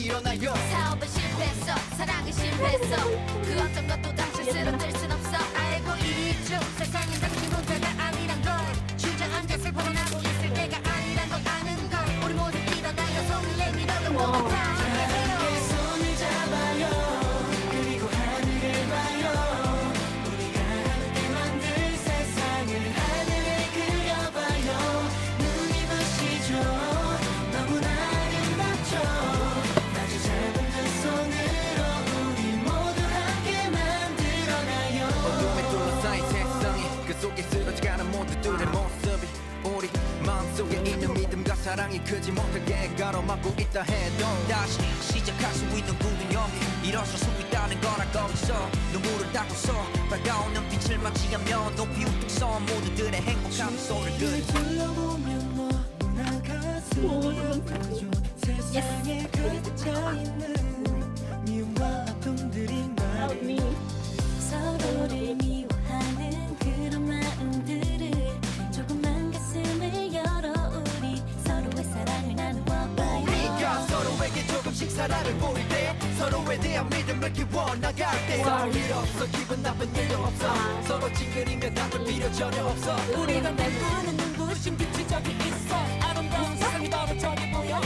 일어나요. 사업은 실패했어 사랑은 실패했어 그 어떤 것도 당신 쓰러들 순 없어 알고 있죠 세상엔 당신 혼자가 아니란 걸 주저앉아 슬퍼하고 있을 때가 아니란 걸 아는 걸 우리 모두 일어나요 손을 내밀어도 모두 다 함께 손을 잡아요. 그리고 하늘을 봐요. 우리가 함께 만들 세상을 하늘에 그려봐요. 눈이 부시죠 너무나 아름답죠. 아주 작은 두 손으로 우리 모두 함께 만들어가요. 어둠에 둘러싸인 세상이 그 속에 쓰러져가는 모두들의 모습이 우리 마음속에 있는 믿음과 사랑이 크지 못하게 가로막고 있다 해도 다시 시작할 수 있는 굳은 용기 일어설 수 있다는 걸 알고 있어 눈물을 닦고서 밝아오는 빛을 맞이하며 높이 우뚝 서 모두들의 행복한 소리를 들이 둘러보면 너무나 가슴이 아프죠. 세상에 가득 차있는 미움과 아픔들이 말해 서로를 미워하는 그런 마음들을 조금만 가슴을 열어 우리 서로의 사랑을 나누어봐요. 우리가 서로에게 조금씩 사랑을 보일 때 서로에 대한 믿음을 키워나갈 때 싸울 일 없어 기분 나쁜 일도 없어 서로 찡그리며 담을 필요 전혀 없어 우리가 꿈꾸는 눈부신 빛이 저기 있어 아름다운 세상이 바로 저기 보여